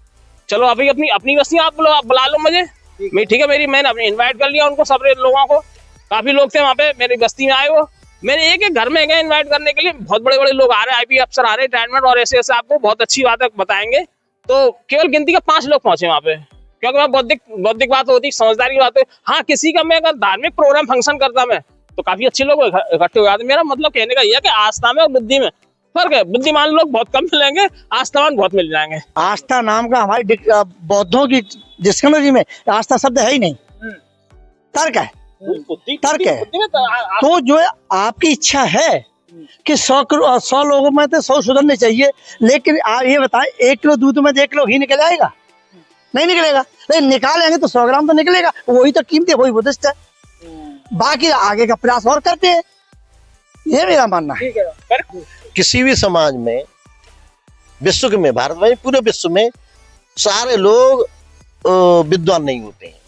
चलो अभी अपनी अपनी बस्तियां आप बुला लो मुझे। मैं ठीक है, मैंने अपनी इन्वाइट कर लिया उनको, सब लोगों को। काफी लोग थे वहाँ पे, मेरी बस्ती में आए वो। मेरे एक एक घर में गए इन्वाइट करने के लिए। बहुत बड़े बड़े लोग आ रहे हैं, IEP अफसर आ रहे हैं, रिटायरमेंट और ऐसे ऐसे आपको बहुत अच्छी बात बताएंगे। तो केवल गिनती के 5 लोग पहुंचे वहाँ पे, क्योंकि मैं बौद्धिक बात होती, समझदारी की बात होती। हाँ, किसी का मैं अगर धार्मिक प्रोग्राम फंक्शन करता मैं तो काफी अच्छे लोग इकट्ठे हो जाते। मेरा मतलब कहने का यह है कि आस्था में और बुद्धि में फर्क है। बुद्धिमान लोग बहुत कम मिलेंगे, आस्थावान बहुत मिल जाएंगे। आस्था नाम का हमारी बौद्धों की डिक्शनरी में आस्था शब्द है ही नहीं, तर्क है। तर्क है। तो जो है आपकी इच्छा है कि 100 लोगों में तो 100 सुधरने चाहिए, लेकिन आप ये बताएं 1 किलो दूध में 1 किलो घी निकल आएगा? नहीं निकलेगा। लेकिन निकालेंगे तो 100 ग्राम तो निकलेगा। वही तो कीमती है, वही बुद्धिस्ट है। बाकी आगे का प्रयास और करते हैं, ये मेरा मानना है। किसी भी समाज में, विश्व में, भारत में, पूरे विश्व में सारे लोग विद्वान नहीं होते हैं।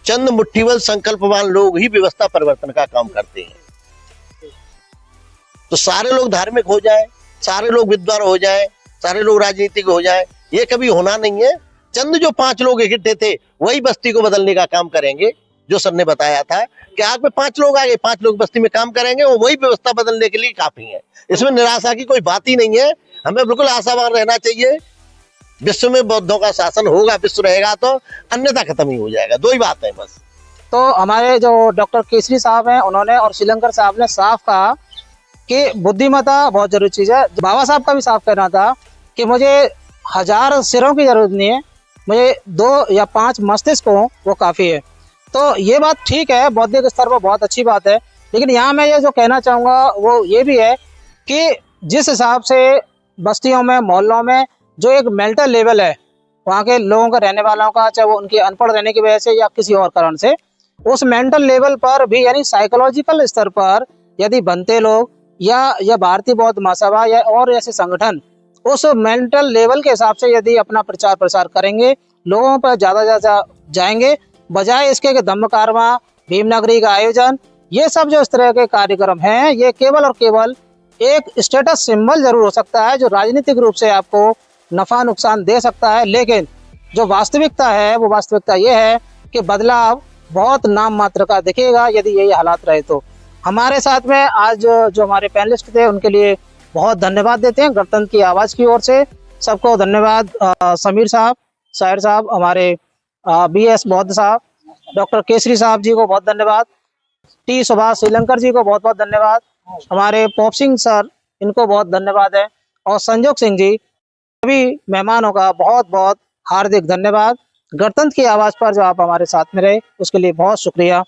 चंद मुट्ठीबल संकल्पवान लोग ही व्यवस्था परिवर्तन का काम करते हैं। तो सारे लोग धार्मिक हो जाए, सारे लोग विद्वान हो जाए, सारे लोग राजनीतिक हो जाए, ये कभी होना नहीं है। चंद जो 5 लोग इकट्ठे थे वही बस्ती को बदलने का काम करेंगे। जो सर ने बताया था कि आग में 5 लोग आ गए, 5 लोग बस्ती में काम करेंगे, वो वही व्यवस्था बदलने के लिए काफी है। इसमें निराशा की कोई बात ही नहीं है। हमें बिल्कुल आशावान रहना चाहिए। विश्व में बौद्धों का शासन होगा, विश्व रहेगा, तो अन्यथा खत्म ही हो जाएगा। 2 ही बात है बस। तो हमारे जो डॉक्टर केसरी साहब हैं उन्होंने और श्रीलंकर साहब ने साफ कहा कि बुद्धिमत्ता बहुत जरूरी चीज़ है। बाबा साहब का भी साफ कहना था कि मुझे 1000 सिरों की जरूरत नहीं है, मुझे 2 या 5 मस्तिष्क हो वो काफ़ी है। तो ये बात ठीक है, बौद्धिक स्तर पर बहुत अच्छी बात है। लेकिन यहाँ मैं ये जो कहना चाहूँगा वो ये भी है कि जिस हिसाब से बस्तियों में, मोहल्लों में जो एक मेंटल लेवल है वहाँ के लोगों का, रहने वालों का, चाहे वो उनके अनपढ़ रहने की वजह से या किसी और कारण से, उस मेंटल लेवल पर भी यानी साइकोलॉजिकल स्तर पर यदि बनते लोग या भारतीय बौद्ध महासभा या और ऐसे संगठन उस मेंटल लेवल के हिसाब से यदि अपना प्रचार प्रसार करेंगे, लोगों पर ज़्यादा जाएंगे, बजाय इसके कि धम्म कारवां, भीमनगरी का आयोजन, ये सब जो इस तरह के कार्यक्रम हैं, ये केवल और केवल एक स्टेटस सिंबल जरूर हो सकता है जो राजनीतिक रूप से आपको नफा नुकसान दे सकता है। लेकिन जो वास्तविकता है वो वास्तविकता ये है कि बदलाव बहुत नाम मात्र का दिखेगा यदि यही हालात रहे तो। हमारे साथ में आज जो हमारे पैनलिस्ट थे उनके लिए बहुत धन्यवाद देते हैं गणतंत्र की आवाज़ की ओर से। सबको धन्यवाद। समीर साहब, शायर साहब, हमारे BS बौद्ध साहब, डॉक्टर केसरी साहब जी को बहुत धन्यवाद, T सुभाष श्रीलंकर जी को बहुत बहुत धन्यवाद, हमारे पॉप सिंह सर, इनको बहुत धन्यवाद है, और संजोग सिंह जी, सभी मेहमानों का बहुत बहुत हार्दिक धन्यवाद। गणतंत्र की आवाज़ पर जो आप हमारे साथ में रहे उसके लिए बहुत शुक्रिया।